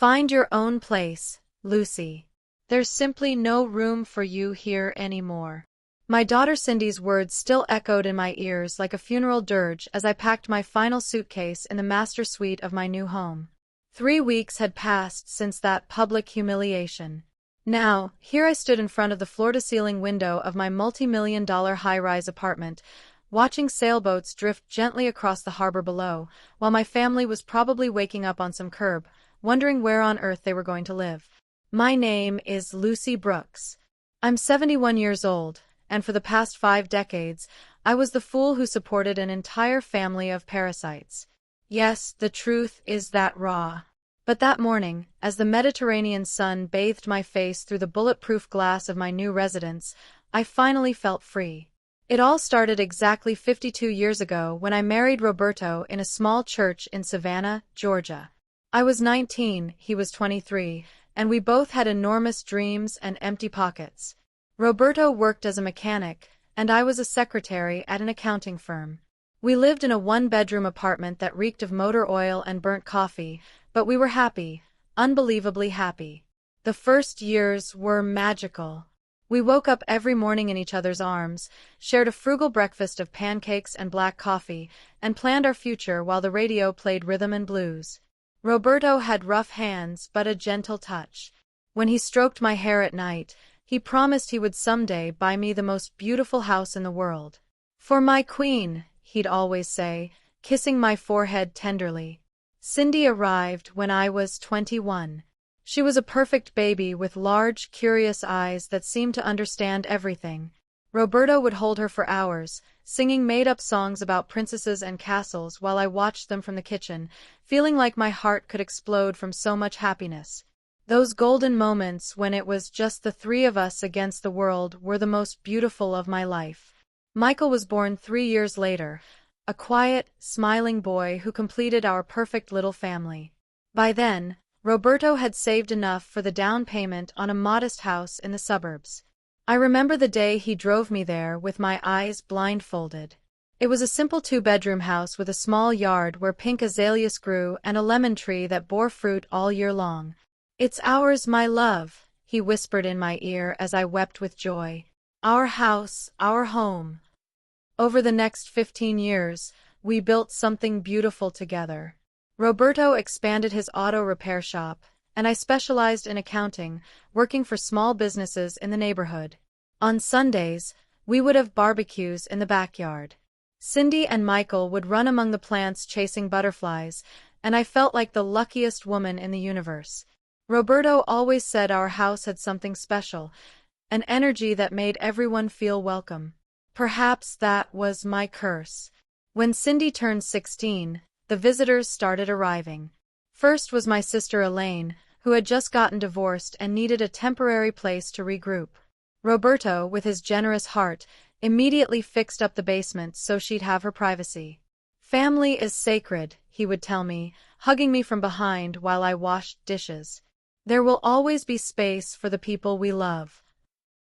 Find your own place, Lucy. There's simply no room for you here anymore. My daughter Cindy's words still echoed in my ears like a funeral dirge as I packed my final suitcase in the master suite of my new home. 3 weeks had passed since that public humiliation. Now, here I stood in front of the floor-to-ceiling window of my multi-million-dollar high-rise apartment, watching sailboats drift gently across the harbor below, while my family was probably waking up on some curb, wondering where on earth they were going to live. My name is Lucy Brooks. I'm 71 years old, and for the past 5 decades, I was the fool who supported an entire family of parasites. Yes, the truth is that raw. But that morning, as the Mediterranean sun bathed my face through the bulletproof glass of my new residence, I finally felt free. It all started exactly 52 years ago when I married Roberto in a small church in Savannah, Georgia. I was 19, he was 23, and we both had enormous dreams and empty pockets. Roberto worked as a mechanic, and I was a secretary at an accounting firm. We lived in a 1-bedroom apartment that reeked of motor oil and burnt coffee, but we were happy, unbelievably happy. The first years were magical. We woke up every morning in each other's arms, shared a frugal breakfast of pancakes and black coffee, and planned our future while the radio played rhythm and blues. Roberto had rough hands but a gentle touch. When he stroked my hair at night, he promised he would someday buy me the most beautiful house in the world. "For my queen," he'd always say, kissing my forehead tenderly. Cindy arrived when I was 21. She was a perfect baby with large, curious eyes that seemed to understand everything. Roberto would hold her for hours, singing made-up songs about princesses and castles while I watched them from the kitchen, feeling like my heart could explode from so much happiness. Those golden moments when it was just the 3 of us against the world were the most beautiful of my life. Michael was born 3 years later, a quiet, smiling boy who completed our perfect little family. By then, Roberto had saved enough for the down payment on a modest house in the suburbs. I remember the day he drove me there with my eyes blindfolded. It was a simple 2-bedroom house with a small yard where pink azaleas grew and a lemon tree that bore fruit all year long. "It's ours, my love," he whispered in my ear as I wept with joy. "Our house, our home." Over the next 15 years, we built something beautiful together. Roberto expanded his auto repair shop, and I specialized in accounting, working for small businesses in the neighborhood. On Sundays, we would have barbecues in the backyard. Cindy and Michael would run among the plants chasing butterflies, and I felt like the luckiest woman in the universe. Roberto always said our house had something special, an energy that made everyone feel welcome. Perhaps that was my curse. When Cindy turned 16, the visitors started arriving. First was my sister Elaine, who had just gotten divorced and needed a temporary place to regroup. Roberto, with his generous heart, immediately fixed up the basement so she'd have her privacy. "Family is sacred," he would tell me, hugging me from behind while I washed dishes. "There will always be space for the people we love."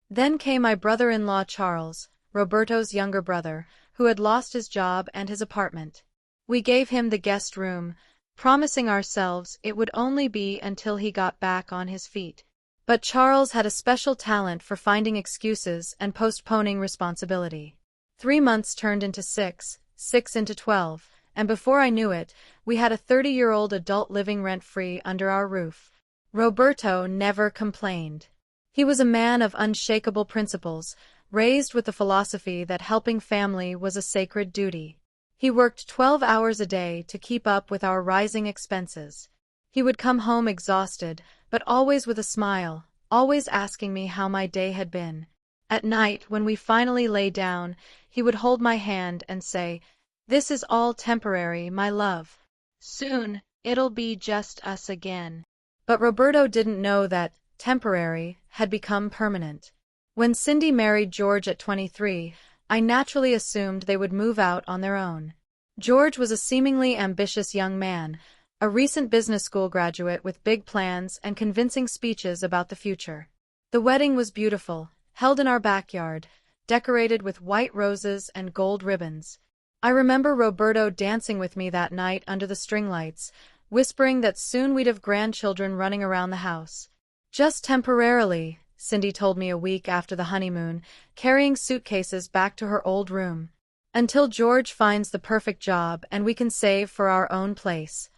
Then came my brother-in-law Charles, Roberto's younger brother, who had lost his job and his apartment. We gave him the guest room, promising ourselves it would only be until he got back on his feet. But Charles had a special talent for finding excuses and postponing responsibility. 3 months turned into 6, 6 into 12, and before I knew it, we had a 30-year-old adult living rent-free under our roof. Roberto never complained. He was a man of unshakable principles, raised with the philosophy that helping family was a sacred duty. He worked 12 hours a day to keep up with our rising expenses. He would come home exhausted, but always with a smile, always asking me how my day had been. At night, when we finally lay down, he would hold my hand and say, "This is all temporary, my love. Soon, it'll be just us again." But Roberto didn't know that temporary had become permanent. When Cindy married George at 23, I naturally assumed they would move out on their own. George was a seemingly ambitious young man, a recent business school graduate with big plans and convincing speeches about the future. The wedding was beautiful, held in our backyard, decorated with white roses and gold ribbons. I remember Roberto dancing with me that night under the string lights, whispering that soon we'd have grandchildren running around the house. Just temporarily, Cindy told me a week after the honeymoon, carrying suitcases back to her old room. Until George finds the perfect job and we can save for our own place.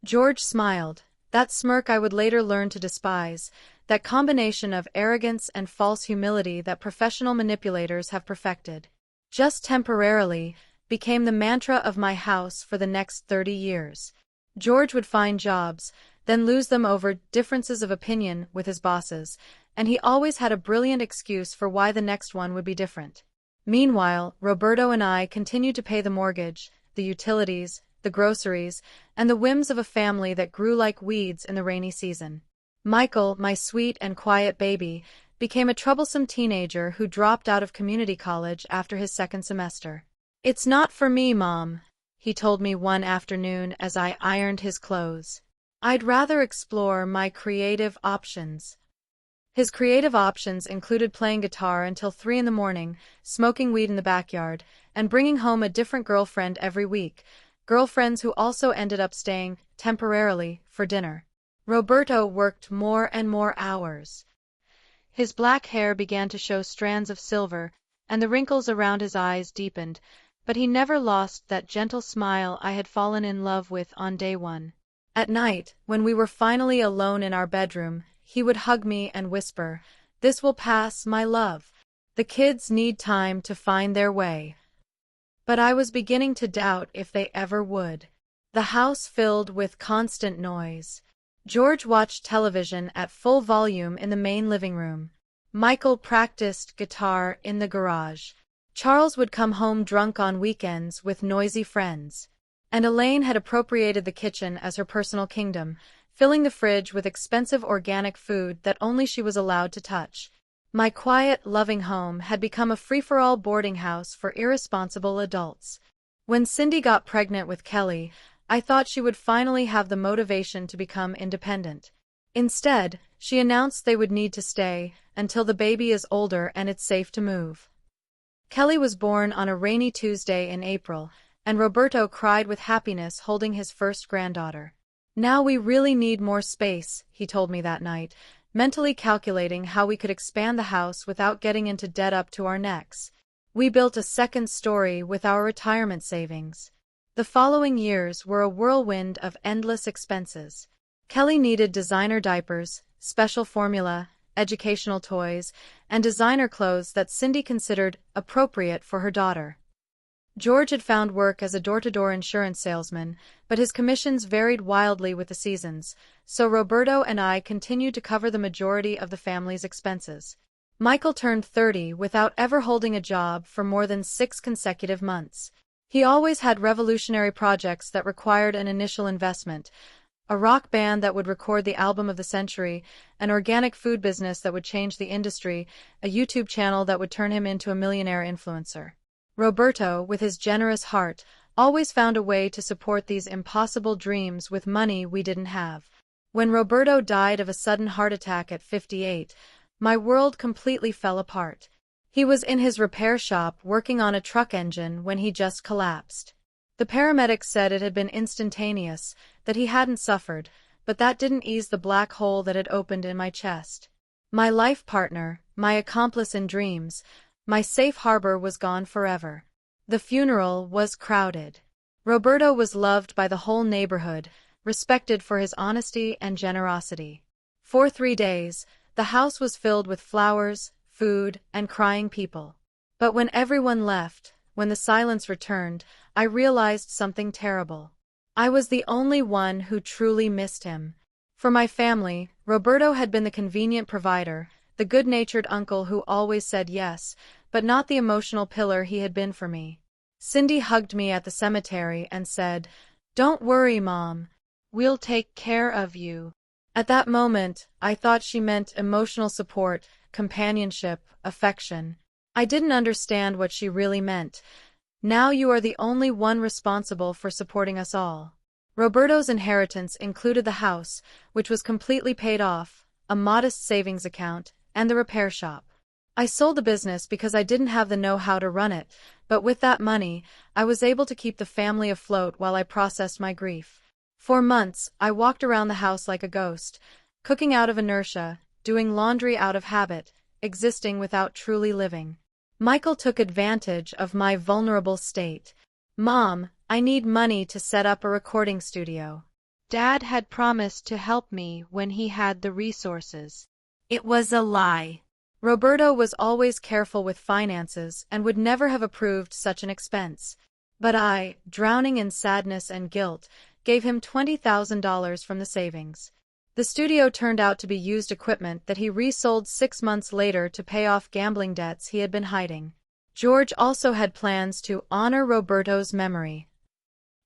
George smiled, that smirk I would later learn to despise, that combination of arrogance and false humility that professional manipulators have perfected. Just temporarily became the mantra of my house for the next 30 years. George would find jobs, then lose them over differences of opinion with his bosses, and he always had a brilliant excuse for why the next one would be different. Meanwhile, Roberto and I continued to pay the mortgage, the utilities, the groceries, and the whims of a family that grew like weeds in the rainy season. Michael, my sweet and quiet baby, became a troublesome teenager who dropped out of community college after his second semester. "It's not for me, Mom," he told me one afternoon as I ironed his clothes. "I'd rather explore my creative options." His creative options included playing guitar until 3 in the morning, smoking weed in the backyard, and bringing home a different girlfriend every week, girlfriends who also ended up staying, temporarily, for dinner. Roberto worked more and more hours. His black hair began to show strands of silver, and the wrinkles around his eyes deepened, but he never lost that gentle smile I had fallen in love with on day one. At night, when we were finally alone in our bedroom, he would hug me and whisper, "This will pass, my love. The kids need time to find their way." But I was beginning to doubt if they ever would. The house filled with constant noise. George watched television at full volume in the main living room. Michael practiced guitar in the garage. Charles would come home drunk on weekends with noisy friends. And Elaine had appropriated the kitchen as her personal kingdom, filling the fridge with expensive organic food that only she was allowed to touch. My quiet, loving home had become a free-for-all boarding house for irresponsible adults. When Cindy got pregnant with Kelly, I thought she would finally have the motivation to become independent. Instead, she announced they would need to stay until the baby is older and it's safe to move. Kelly was born on a rainy Tuesday in April, and Roberto cried with happiness holding his first granddaughter. "Now we really need more space," he told me that night, mentally calculating how we could expand the house without getting into debt up to our necks. We built a second story with our retirement savings. The following years were a whirlwind of endless expenses. Kelly needed designer diapers, special formula, educational toys, and designer clothes that Cindy considered appropriate for her daughter. George had found work as a door-to-door insurance salesman, but his commissions varied wildly with the seasons, so Roberto and I continued to cover the majority of the family's expenses. Michael turned 30 without ever holding a job for more than 6 consecutive months. He always had revolutionary projects that required an initial investment, a rock band that would record the album of the century, an organic food business that would change the industry, a YouTube channel that would turn him into a millionaire influencer. Roberto, with his generous heart, always found a way to support these impossible dreams with money we didn't have. When Roberto died of a sudden heart attack at 58, my world completely fell apart. He was in his repair shop working on a truck engine when he just collapsed. The paramedics said it had been instantaneous, that he hadn't suffered, but that didn't ease the black hole that had opened in my chest. My life partner, my accomplice in dreams, my safe harbor was gone forever. The funeral was crowded. Roberto was loved by the whole neighborhood, respected for his honesty and generosity. For 3 days, the house was filled with flowers, food, and crying people. But when everyone left, when the silence returned, I realized something terrible. I was the only one who truly missed him. For my family, Roberto had been the convenient provider, the good-natured uncle who always said yes, but not the emotional pillar he had been for me. Cindy hugged me at the cemetery and said, "Don't worry, Mom. We'll take care of you." At that moment, I thought she meant emotional support, companionship, affection. I didn't understand what she really meant. "Now you are the only one responsible for supporting us all." Roberto's inheritance included the house, which was completely paid off, a modest savings account, and the repair shop. I sold the business because I didn't have the know-how to run it, but with that money, I was able to keep the family afloat while I processed my grief. For months, I walked around the house like a ghost, cooking out of inertia, doing laundry out of habit, existing without truly living. Michael took advantage of my vulnerable state. "Mom, I need money to set up a recording studio." Dad had promised to help me when he had the resources. It was a lie. Roberto was always careful with finances and would never have approved such an expense. But I, drowning in sadness and guilt, gave him $20,000 from the savings. The studio turned out to be used equipment that he resold 6 months later to pay off gambling debts he had been hiding. George also had plans to honor Roberto's memory.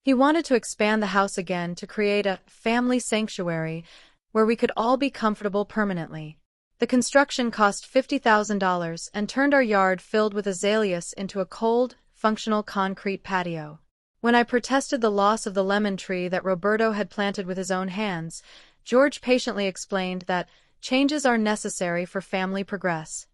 He wanted to expand the house again to create a family sanctuary where we could all be comfortable permanently. The construction cost $50,000 and turned our yard filled with azaleas into a cold, functional concrete patio. When I protested the loss of the lemon tree that Roberto had planted with his own hands, George patiently explained that changes are necessary for family progress.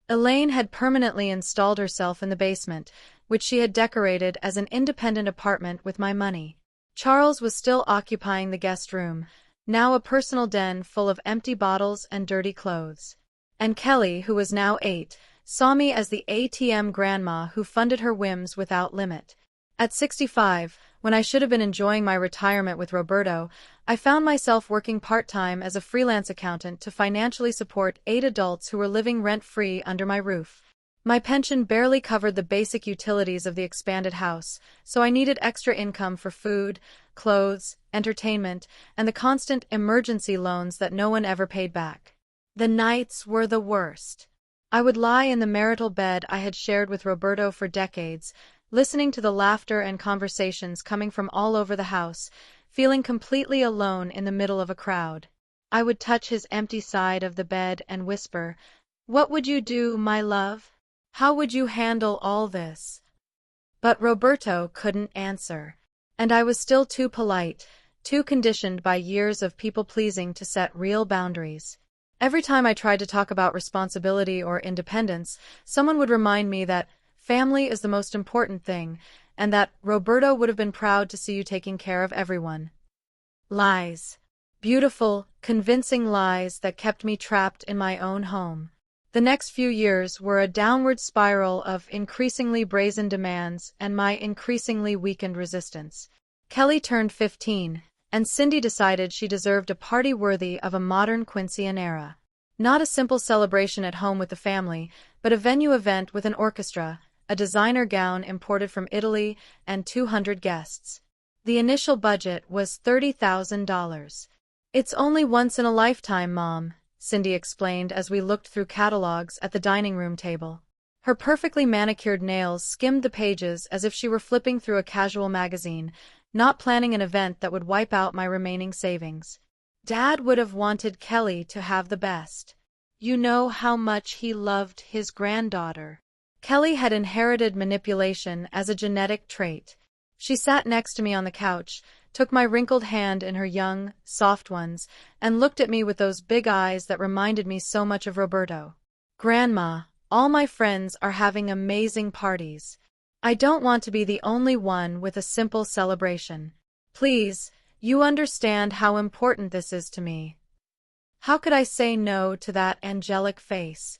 Elaine had permanently installed herself in the basement, which she had decorated as an independent apartment with my money. Charles was still occupying the guest room, now a personal den full of empty bottles and dirty clothes. And Kelly, who was now 8, saw me as the ATM grandma who funded her whims without limit. At 65, when I should have been enjoying my retirement with Roberto, I found myself working part-time as a freelance accountant to financially support 8 adults who were living rent-free under my roof. My pension barely covered the basic utilities of the expanded house, so I needed extra income for food, clothes, entertainment, and the constant emergency loans that no one ever paid back. The nights were the worst. I would lie in the marital bed I had shared with Roberto for decades, listening to the laughter and conversations coming from all over the house, feeling completely alone in the middle of a crowd. I would touch his empty side of the bed and whisper, "What would you do, my love? How would you handle all this?" But Roberto couldn't answer. And I was still too polite, too conditioned by years of people-pleasing to set real boundaries. Every time I tried to talk about responsibility or independence, someone would remind me that family is the most important thing, and that Roberto would have been proud to see you taking care of everyone. Lies. Beautiful, convincing lies that kept me trapped in my own home. The next few years were a downward spiral of increasingly brazen demands and my increasingly weakened resistance. Kelly turned 15, and Cindy decided she deserved a party worthy of a modern quinceañera. Not a simple celebration at home with the family, but a venue event with an orchestra, a designer gown imported from Italy, and 200 guests. The initial budget was $30,000. "It's only once in a lifetime, Mom," Cindy explained as we looked through catalogs at the dining room table. Her perfectly manicured nails skimmed the pages as if she were flipping through a casual magazine, not planning an event that would wipe out my remaining savings. Dad would have wanted Kelly to have the best. You know how much he loved his granddaughter. Kelly had inherited manipulation as a genetic trait. She sat next to me on the couch, took my wrinkled hand in her young, soft ones, and looked at me with those big eyes that reminded me so much of Roberto. "Grandma, all my friends are having amazing parties. I don't want to be the only one with a simple celebration. Please, you understand how important this is to me." How could I say no to that angelic face?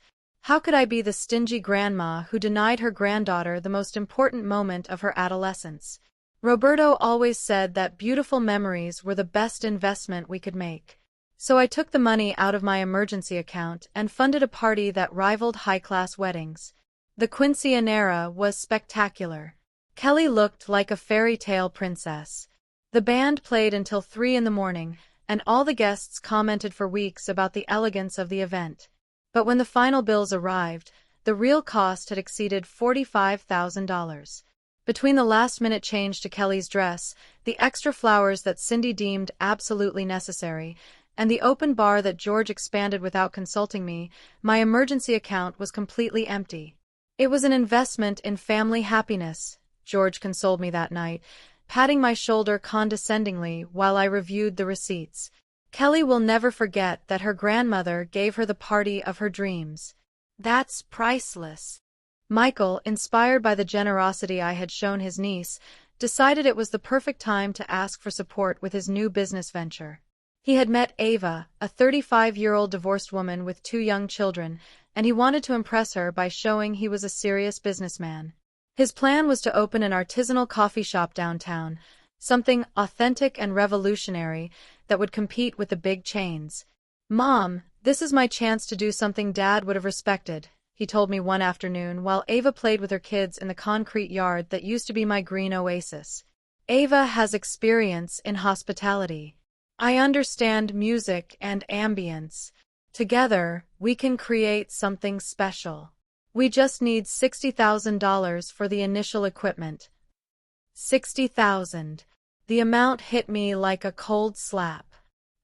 How could I be the stingy grandma who denied her granddaughter the most important moment of her adolescence? Roberto always said that beautiful memories were the best investment we could make. So I took the money out of my emergency account and funded a party that rivaled high-class weddings. The quinceañera was spectacular. Kelly looked like a fairy tale princess. The band played until 3 in the morning, and all the guests commented for weeks about the elegance of the event. But when the final bills arrived, the real cost had exceeded $45,000. Between the last-minute change to Kelly's dress, the extra flowers that Cindy deemed absolutely necessary, and the open bar that George expanded without consulting me, my emergency account was completely empty. "It was an investment in family happiness," George consoled me that night, patting my shoulder condescendingly while I reviewed the receipts. "Kelly will never forget that her grandmother gave her the party of her dreams. That's priceless." Michael, inspired by the generosity I had shown his niece, decided it was the perfect time to ask for support with his new business venture. He had met Ava, a 35-year-old divorced woman with 2 young children, and he wanted to impress her by showing he was a serious businessman. His plan was to open an artisanal coffee shop downtown, something authentic and revolutionary that would compete with the big chains. "Mom, this is my chance to do something Dad would have respected," he told me one afternoon while Ava played with her kids in the concrete yard that used to be my green oasis. "Ava has experience in hospitality. I understand music and ambience. Together, we can create something special. We just need $60,000 for the initial equipment." 60,000. The amount hit me like a cold slap.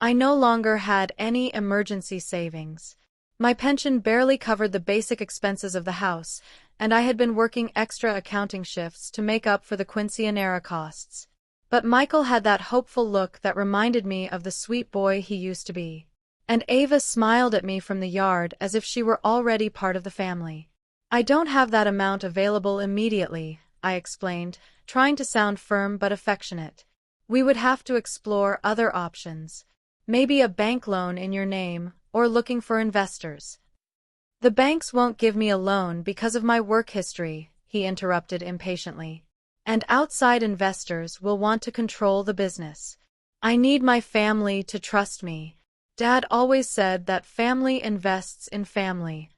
I no longer had any emergency savings. My pension barely covered the basic expenses of the house, and I had been working extra accounting shifts to make up for the quinceañera costs. But Michael had that hopeful look that reminded me of the sweet boy he used to be. And Ava smiled at me from the yard as if she were already part of the family. "I don't have that amount available immediately," I explained, trying to sound firm but affectionate. "We would have to explore other options. Maybe a bank loan in your name, or looking for investors." "The banks won't give me a loan because of my work history," he interrupted impatiently. "And outside investors will want to control the business. I need my family to trust me. Dad always said that family invests in family."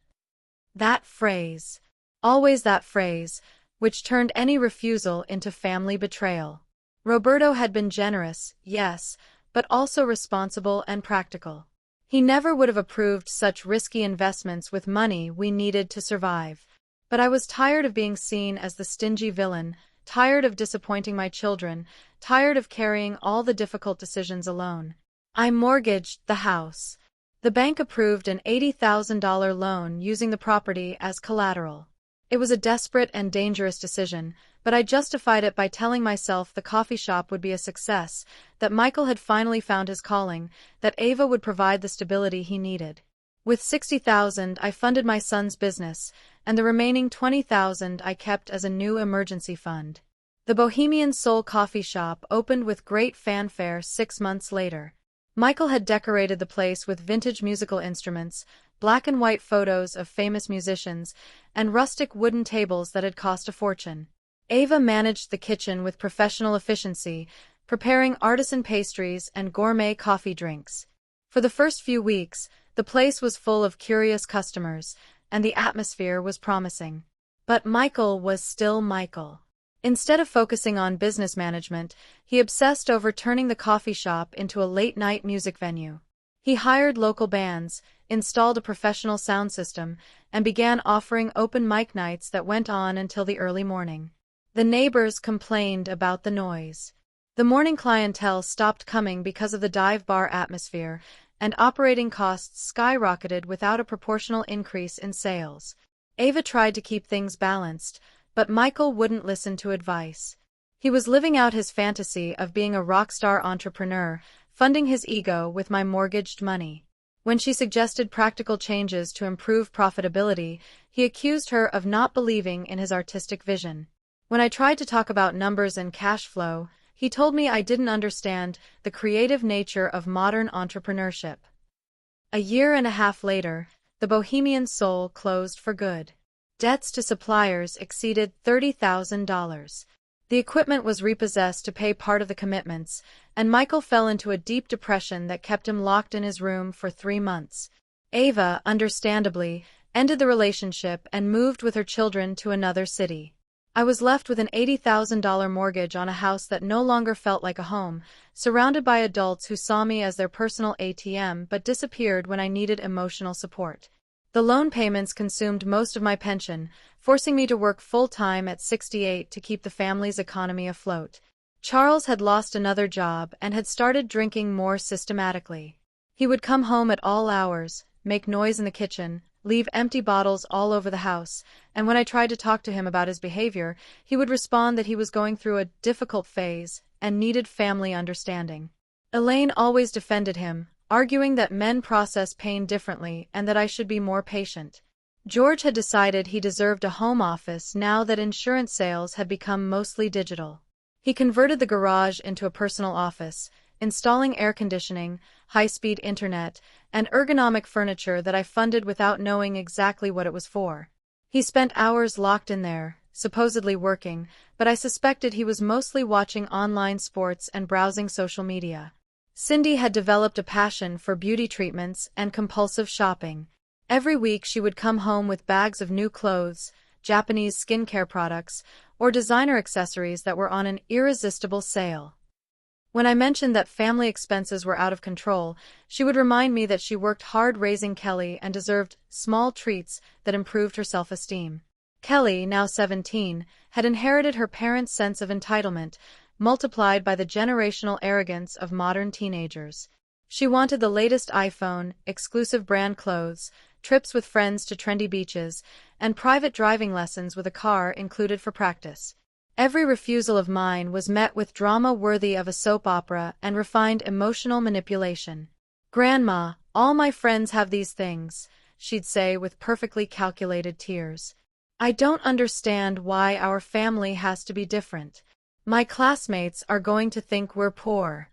That phrase, always that phrase, which turned any refusal into family betrayal. Roberto had been generous, yes, but also responsible and practical. He never would have approved such risky investments with money we needed to survive. But I was tired of being seen as the stingy villain, tired of disappointing my children, tired of carrying all the difficult decisions alone. I mortgaged the house. The bank approved an $80,000 loan using the property as collateral. It was a desperate and dangerous decision, but I justified it by telling myself the coffee shop would be a success, that Michael had finally found his calling, that Ava would provide the stability he needed. With $60,000, I funded my son's business, and the remaining $20,000 I kept as a new emergency fund. The Bohemian Soul coffee shop opened with great fanfare 6 months later. Michael had decorated the place with vintage musical instruments, black and white photos of famous musicians, and rustic wooden tables that had cost a fortune. Ava managed the kitchen with professional efficiency, preparing artisan pastries and gourmet coffee drinks. For the first few weeks, the place was full of curious customers, and the atmosphere was promising. But Michael was still Michael. Instead of focusing on business management, he obsessed over turning the coffee shop into a late-night music venue. He hired local bands, installed a professional sound system, and began offering open mic nights that went on until the early morning. The neighbors complained about the noise. The morning clientele stopped coming because of the dive bar atmosphere, and operating costs skyrocketed without a proportional increase in sales. Ava tried to keep things balanced, but Michael wouldn't listen to advice. He was living out his fantasy of being a rock star entrepreneur, funding his ego with my mortgaged money. When she suggested practical changes to improve profitability, he accused her of not believing in his artistic vision. When I tried to talk about numbers and cash flow, he told me I didn't understand the creative nature of modern entrepreneurship. A year and a half later, the Bohemian Soul closed for good. Debts to suppliers exceeded $30,000. The equipment was repossessed to pay part of the commitments, and Michael fell into a deep depression that kept him locked in his room for 3 months. Ava, understandably, ended the relationship and moved with her children to another city. I was left with an $80,000 mortgage on a house that no longer felt like a home, surrounded by adults who saw me as their personal ATM but disappeared when I needed emotional support. The loan payments consumed most of my pension, forcing me to work full-time at 68 to keep the family's economy afloat. Charles had lost another job and had started drinking more systematically. He would come home at all hours, make noise in the kitchen, leave empty bottles all over the house, and when I tried to talk to him about his behavior, he would respond that he was going through a difficult phase and needed family understanding. Elaine always defended him, arguing that men process pain differently and that I should be more patient. George had decided he deserved a home office now that insurance sales had become mostly digital. He converted the garage into a personal office, installing air conditioning, high-speed internet, and ergonomic furniture that I funded without knowing exactly what it was for. He spent hours locked in there, supposedly working, but I suspected he was mostly watching online sports and browsing social media. Cindy had developed a passion for beauty treatments and compulsive shopping. Every week she would come home with bags of new clothes, Japanese skincare products, or designer accessories that were on an irresistible sale. When I mentioned that family expenses were out of control, she would remind me that she worked hard raising Kelly and deserved small treats that improved her self-esteem. Kelly, now 17, had inherited her parents' sense of entitlement, multiplied by the generational arrogance of modern teenagers. She wanted the latest iPhone, exclusive brand clothes, trips with friends to trendy beaches, and private driving lessons with a car included for practice. Every refusal of mine was met with drama worthy of a soap opera and refined emotional manipulation. "Grandma, all my friends have these things," she'd say with perfectly calculated tears. "I don't understand why our family has to be different. My classmates are going to think we're poor."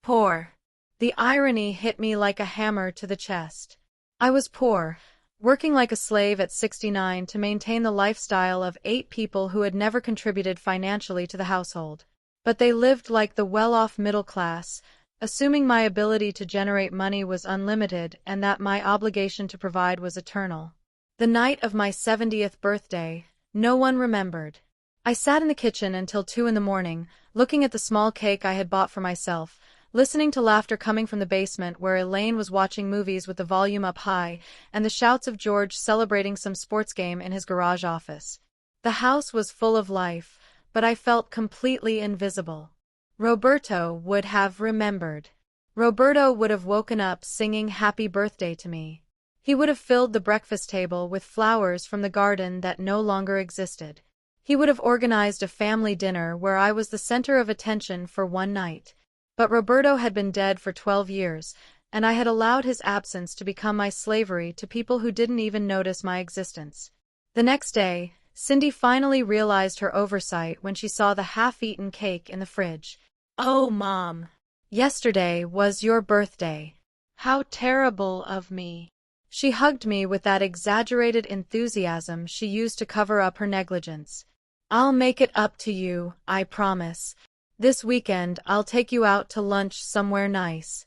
Poor. The irony hit me like a hammer to the chest. I was poor, working like a slave at 69 to maintain the lifestyle of 8 people who had never contributed financially to the household. But they lived like the well-off middle class, assuming my ability to generate money was unlimited and that my obligation to provide was eternal. The night of my 70th birthday, no one remembered. I sat in the kitchen until 2 in the morning, looking at the small cake I had bought for myself, listening to laughter coming from the basement where Elaine was watching movies with the volume up high, and the shouts of George celebrating some sports game in his garage office. The house was full of life, but I felt completely invisible. Roberto would have remembered. Roberto would have woken up singing happy birthday to me. He would have filled the breakfast table with flowers from the garden that no longer existed. He would have organized a family dinner where I was the center of attention for one night. But Roberto had been dead for 12 years, and I had allowed his absence to become my slavery to people who didn't even notice my existence. The next day, Cindy finally realized her oversight when she saw the half-eaten cake in the fridge. "Oh, Mom. Yesterday was your birthday. How terrible of me." She hugged me with that exaggerated enthusiasm she used to cover up her negligence. "I'll make it up to you, I promise. This weekend I'll take you out to lunch somewhere nice."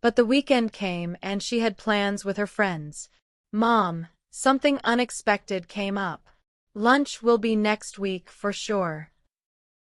But the weekend came and she had plans with her friends. "Mom, something unexpected came up. Lunch will be next week for sure."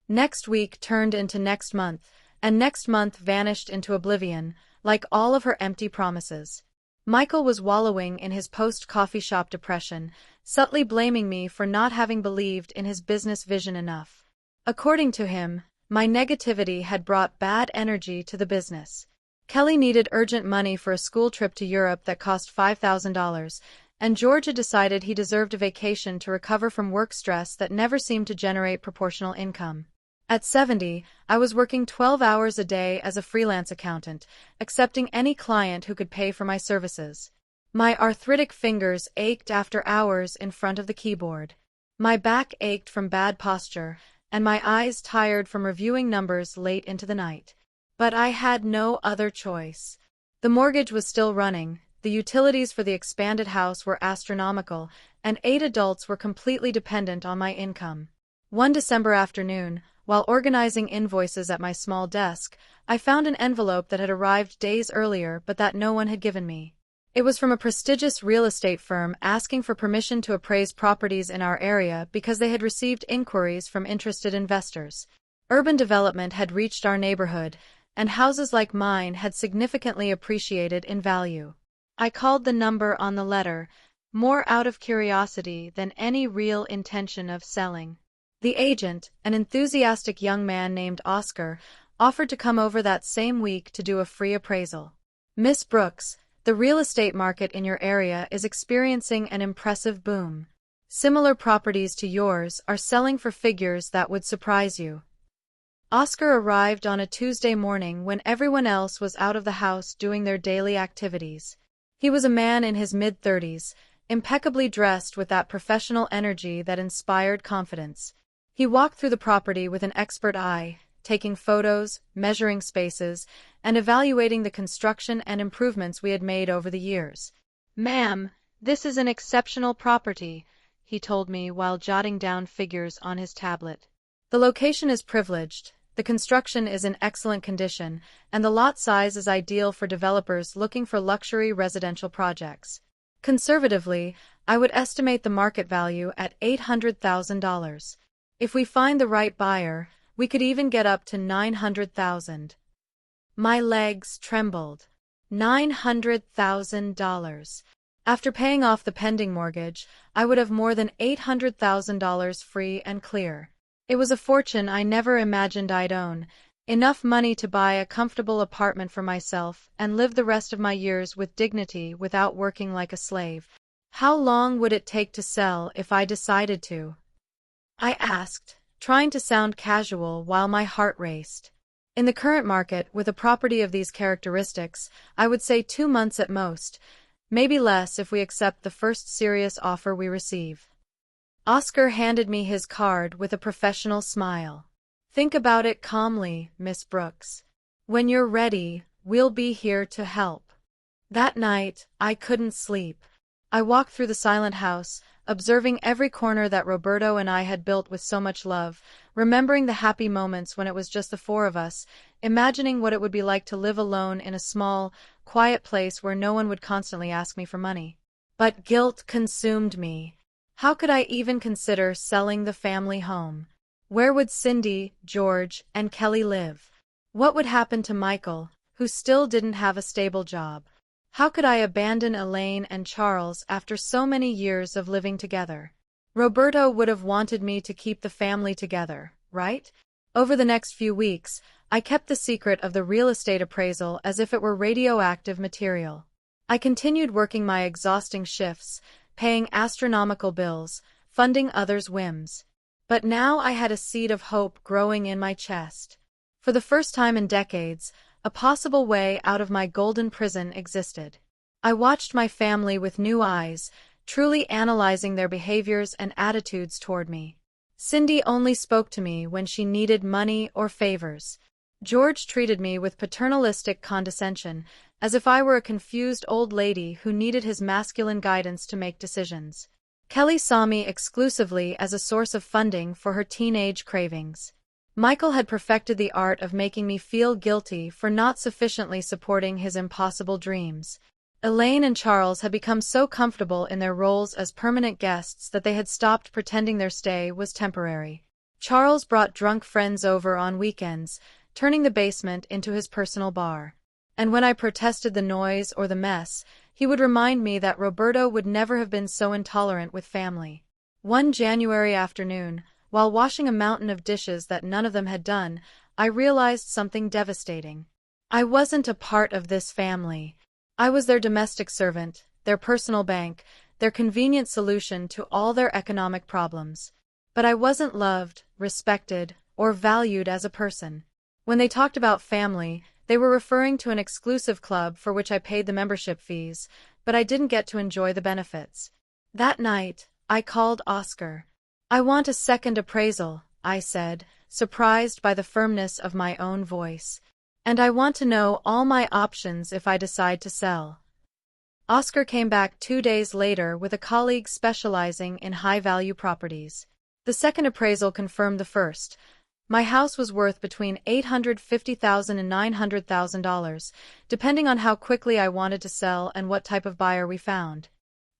Next week turned into next month, and next month vanished into oblivion, like all of her empty promises. Michael was wallowing in his post-coffee shop depression, subtly blaming me for not having believed in his business vision enough. According to him, my negativity had brought bad energy to the business. Kelly needed urgent money for a school trip to Europe that cost $5,000, and George had decided he deserved a vacation to recover from work stress that never seemed to generate proportional income. At 70, I was working 12 hours a day as a freelance accountant, accepting any client who could pay for my services. My arthritic fingers ached after hours in front of the keyboard. My back ached from bad posture, and my eyes tired from reviewing numbers late into the night. But I had no other choice. The mortgage was still running, the utilities for the expanded house were astronomical, and 8 adults were completely dependent on my income. One December afternoon, while organizing invoices at my small desk, I found an envelope that had arrived days earlier but that no one had given me. It was from a prestigious real estate firm asking for permission to appraise properties in our area because they had received inquiries from interested investors. Urban development had reached our neighborhood, and houses like mine had significantly appreciated in value. I called the number on the letter, more out of curiosity than any real intention of selling. The agent, an enthusiastic young man named Oscar, offered to come over that same week to do a free appraisal. "Miss Brooks, the real estate market in your area is experiencing an impressive boom. Similar properties to yours are selling for figures that would surprise you." Oscar arrived on a Tuesday morning when everyone else was out of the house doing their daily activities. He was a man in his mid-30s, impeccably dressed with that professional energy that inspired confidence. He walked through the property with an expert eye, taking photos, measuring spaces, and evaluating the construction and improvements we had made over the years. "Ma'am, this is an exceptional property," he told me while jotting down figures on his tablet. "The location is privileged, the construction is in excellent condition, and the lot size is ideal for developers looking for luxury residential projects. Conservatively, I would estimate the market value at $800,000. If we find the right buyer, we could even get up to $900,000. My legs trembled. $900,000. After paying off the pending mortgage, I would have more than $800,000 free and clear. It was a fortune I never imagined I'd own, enough money to buy a comfortable apartment for myself and live the rest of my years with dignity without working like a slave. How long would it take to sell if I decided to? I asked, trying to sound casual while my heart raced. In the current market, with a property of these characteristics, I would say 2 months at most, maybe less if we accept the first serious offer we receive. Oscar handed me his card with a professional smile. "Think about it calmly, Miss Brooks. When you're ready, we'll be here to help." That night, I couldn't sleep. I walked through the silent house, observing every corner that Roberto and I had built with so much love, remembering the happy moments when it was just the four of us, imagining what it would be like to live alone in a small, quiet place where no one would constantly ask me for money. But guilt consumed me. How could I even consider selling the family home? Where would Cindy, George, and Kelly live? What would happen to Michael, who still didn't have a stable job? How could I abandon Elaine and Charles after so many years of living together? Roberto would have wanted me to keep the family together, right? Over the next few weeks, I kept the secret of the real estate appraisal as if it were radioactive material. I continued working my exhausting shifts, paying astronomical bills, funding others' whims. But now I had a seed of hope growing in my chest. For the first time in decades, a possible way out of my golden prison existed. I watched my family with new eyes, truly analyzing their behaviors and attitudes toward me. Cindy only spoke to me when she needed money or favors. George treated me with paternalistic condescension, as if I were a confused old lady who needed his masculine guidance to make decisions. Kelly saw me exclusively as a source of funding for her teenage cravings. Michael had perfected the art of making me feel guilty for not sufficiently supporting his impossible dreams. Elaine and Charles had become so comfortable in their roles as permanent guests that they had stopped pretending their stay was temporary. Charles brought drunk friends over on weekends, turning the basement into his personal bar. And when I protested the noise or the mess, he would remind me that Roberto would never have been so intolerant with family. One January afternoon, while washing a mountain of dishes that none of them had done, I realized something devastating. I wasn't a part of this family. I was their domestic servant, their personal bank, their convenient solution to all their economic problems. But I wasn't loved, respected, or valued as a person. When they talked about family, they were referring to an exclusive club for which I paid the membership fees, but I didn't get to enjoy the benefits. That night, I called Oscar. "I want a second appraisal," I said, surprised by the firmness of my own voice. "And I want to know all my options if I decide to sell." Oscar came back 2 days later with a colleague specializing in high-value properties. The second appraisal confirmed the first. My house was worth between $850,000 and $900,000, depending on how quickly I wanted to sell and what type of buyer we found.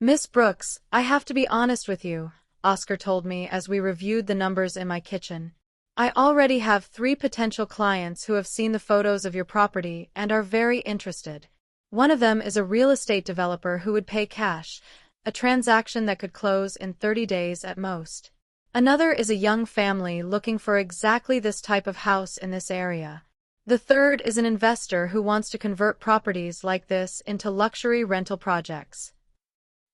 "Miss Brooks, I have to be honest with you," Oscar told me as we reviewed the numbers in my kitchen. "I already have 3 potential clients who have seen the photos of your property and are very interested. One of them is a real estate developer who would pay cash, a transaction that could close in 30 days at most. Another is a young family looking for exactly this type of house in this area. The third is an investor who wants to convert properties like this into luxury rental projects.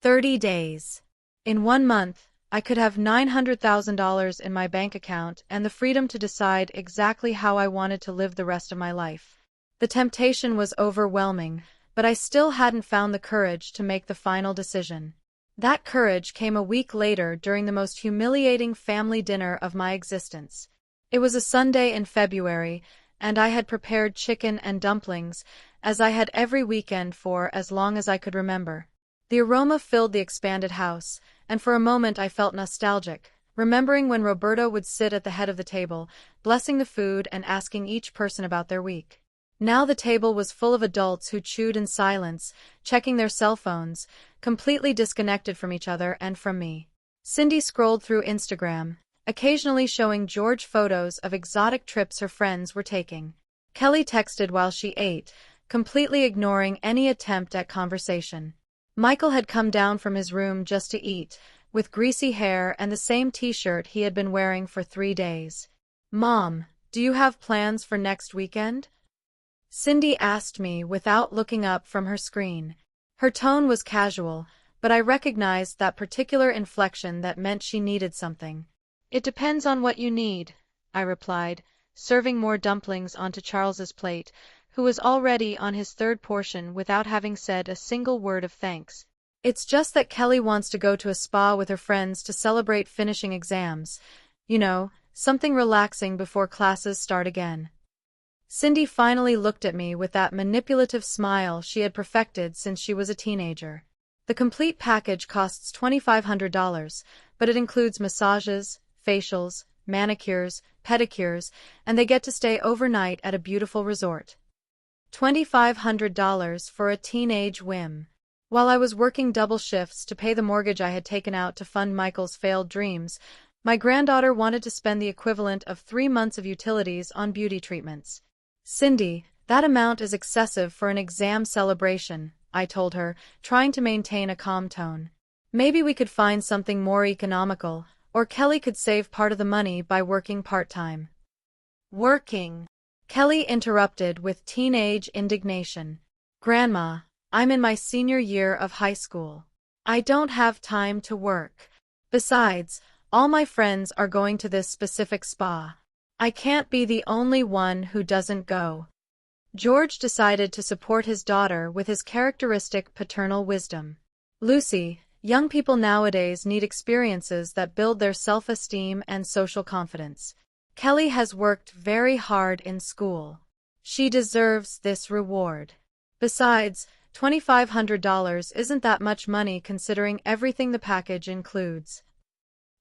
30 days. In 1 month, I could have $900,000 in my bank account and the freedom to decide exactly how I wanted to live the rest of my life. The temptation was overwhelming, but I still hadn't found the courage to make the final decision. That courage came a week later during the most humiliating family dinner of my existence. It was a Sunday in February, and I had prepared chicken and dumplings, as I had every weekend for as long as I could remember. The aroma filled the expanded house, and for a moment I felt nostalgic, remembering when Roberto would sit at the head of the table, blessing the food and asking each person about their week. Now the table was full of adults who chewed in silence, checking their cell phones, completely disconnected from each other and from me. Cindy scrolled through Instagram, occasionally showing George photos of exotic trips her friends were taking. Kelly texted while she ate, completely ignoring any attempt at conversation. Michael had come down from his room just to eat, with greasy hair and the same t-shirt he had been wearing for 3 days. "Mom, do you have plans for next weekend?" Cindy asked me without looking up from her screen. Her tone was casual, but I recognized that particular inflection that meant she needed something. "It depends on what you need," I replied, serving more dumplings onto Charles's plate, who was already on his third portion without having said a single word of thanks. "It's just that Kelly wants to go to a spa with her friends to celebrate finishing exams. You know, something relaxing before classes start again." Cindy finally looked at me with that manipulative smile she had perfected since she was a teenager. The complete package costs $2,500, but it includes massages, facials, manicures, pedicures, and they get to stay overnight at a beautiful resort. $2,500 for a teenage whim. While I was working double shifts to pay the mortgage I had taken out to fund Michael's failed dreams, my granddaughter wanted to spend the equivalent of 3 months of utilities on beauty treatments. "Cindy, that amount is excessive for an exam celebration," I told her, trying to maintain a calm tone. "Maybe we could find something more economical, or Kelly could save part of the money by working part-time." "Working?" Kelly interrupted with teenage indignation. "Grandma, I'm in my senior year of high school. I don't have time to work. Besides, all my friends are going to this specific spa. I can't be the only one who doesn't go." George decided to support his daughter with his characteristic paternal wisdom. "Lucy, young people nowadays need experiences that build their self-esteem and social confidence. Kelly has worked very hard in school. She deserves this reward. Besides, $2,500 isn't that much money considering everything the package includes."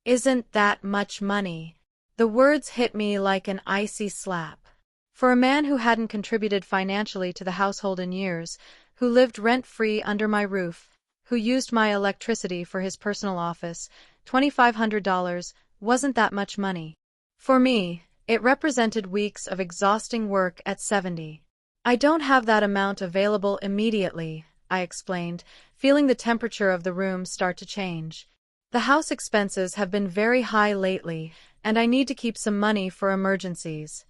"Isn't that much money?" The words hit me like an icy slap. For a man who hadn't contributed financially to the household in years, who lived rent-free under my roof, who used my electricity for his personal office, $2,500 wasn't that much money. For me, it represented weeks of exhausting work at 70. "I don't have that amount available immediately," I explained, feeling the temperature of the room start to change. "The house expenses have been very high lately, and I need to keep some money for emergencies."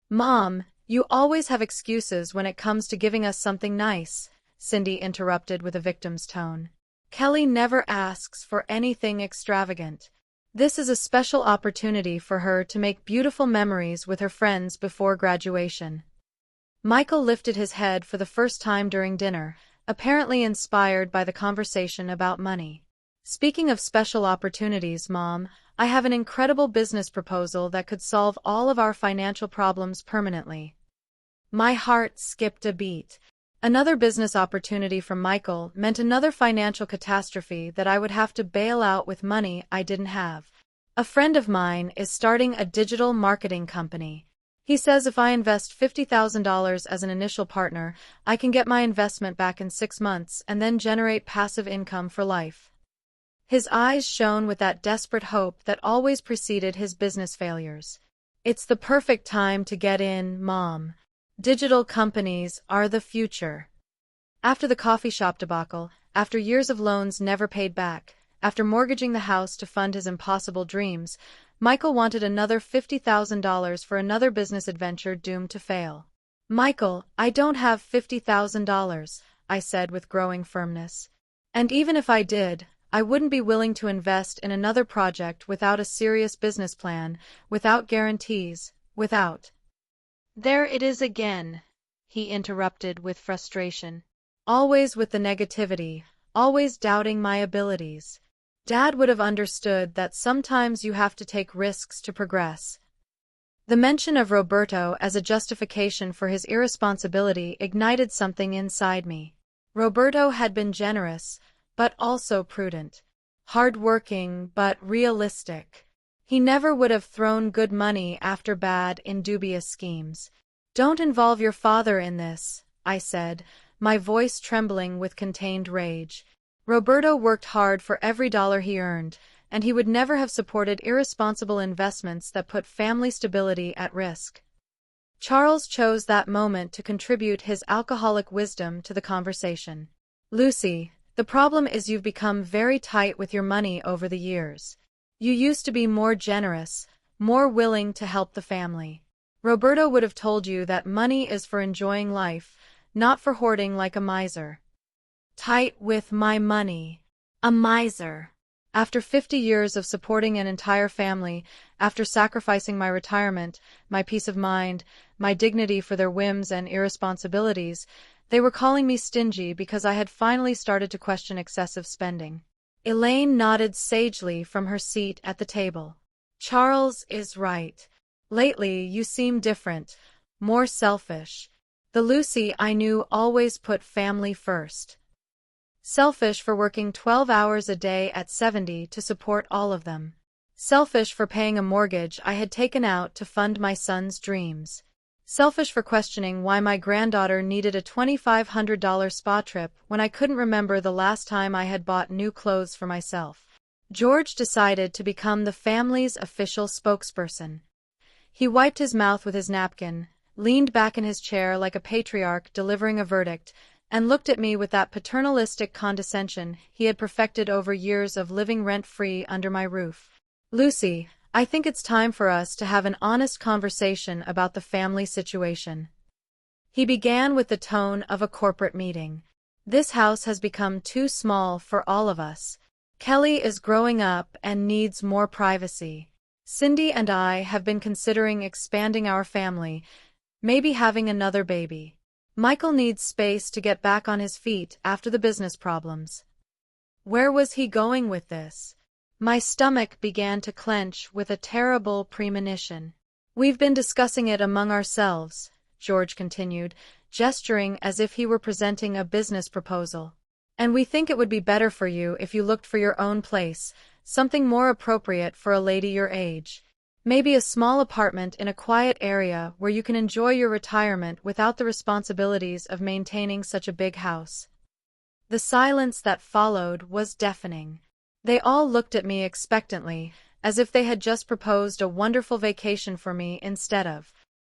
"Mom, you always have excuses when it comes to giving us something nice," Cindy interrupted with a victim's tone. "Kelly never asks for anything extravagant. This is a special opportunity for her to make beautiful memories with her friends before graduation." Michael lifted his head for the first time during dinner, apparently inspired by the conversation about money. "Speaking of special opportunities, Mom, I have an incredible business proposal that could solve all of our financial problems permanently." My heart skipped a beat. Another business opportunity from Michael meant another financial catastrophe that I would have to bail out with money I didn't have. "A friend of mine is starting a digital marketing company. He says if I invest $50,000 as an initial partner, I can get my investment back in 6 months and then generate passive income for life." His eyes shone with that desperate hope that always preceded his business failures. "It's the perfect time to get in, Mom. Digital companies are the future." After the coffee shop debacle, after years of loans never paid back, after mortgaging the house to fund his impossible dreams, Michael wanted another $50,000 for another business adventure doomed to fail. "Michael, I don't have $50,000, I said with growing firmness. "And even if I did, I wouldn't be willing to invest in another project without a serious business plan, without guarantees, without—" "There it is again," he interrupted with frustration. "Always with the negativity. always doubting my abilities. Dad would have understood that sometimes you have to take risks to progress. The mention of Roberto as a justification for his irresponsibility ignited something inside me. Roberto had been generous, but also prudent. Hard-working, but realistic. He never would have thrown good money after bad in dubious schemes. "Don't involve your father in this," I said, my voice trembling with contained rage. Roberto worked hard for every dollar he earned, and he would never have supported irresponsible investments that put family stability at risk. Charles chose that moment to contribute his alcoholic wisdom to the conversation. "Lucy, the problem is you've become very tight with your money over the years. You used to be more generous, more willing to help the family. Roberto would have told you that money is for enjoying life, not for hoarding like a miser." Tight with my money. A miser. After 50 years of supporting an entire family, after sacrificing my retirement, my peace of mind, my dignity for their whims and irresponsibilities, they were calling me stingy because I had finally started to question excessive spending. Elaine nodded sagely from her seat at the table. "Charles is right. Lately, you seem different, more selfish. The Lucy I knew always put family first. Selfish for working 12 hours a day at 70 to support all of them. Selfish for paying a mortgage I had taken out to fund my son's dreams. Selfish for questioning why my granddaughter needed a $2,500 spa trip when I couldn't remember the last time I had bought new clothes for myself." George decided to become the family's official spokesperson. He wiped his mouth with his napkin, leaned back in his chair like a patriarch delivering a verdict, and looked at me with that paternalistic condescension he had perfected over years of living rent-free under my roof. "Lucy, I think it's time for us to have an honest conversation about the family situation." He began with the tone of a corporate meeting. "This house has become too small for all of us. Kelly is growing up and needs more privacy. Cindy and I have been considering expanding our family, maybe having another baby. Michael needs space to get back on his feet after the business problems." Where was he going with this? My stomach began to clench with a terrible premonition. "We've been discussing it among ourselves," George continued, gesturing as if he were presenting a business proposal. "And we think it would be better for you if you looked for your own place, something more appropriate for a lady your age. Maybe a small apartment in a quiet area where you can enjoy your retirement without the responsibilities of maintaining such a big house." The silence that followed was deafening. They all looked at me expectantly, as if they had just proposed a wonderful vacation for me instead of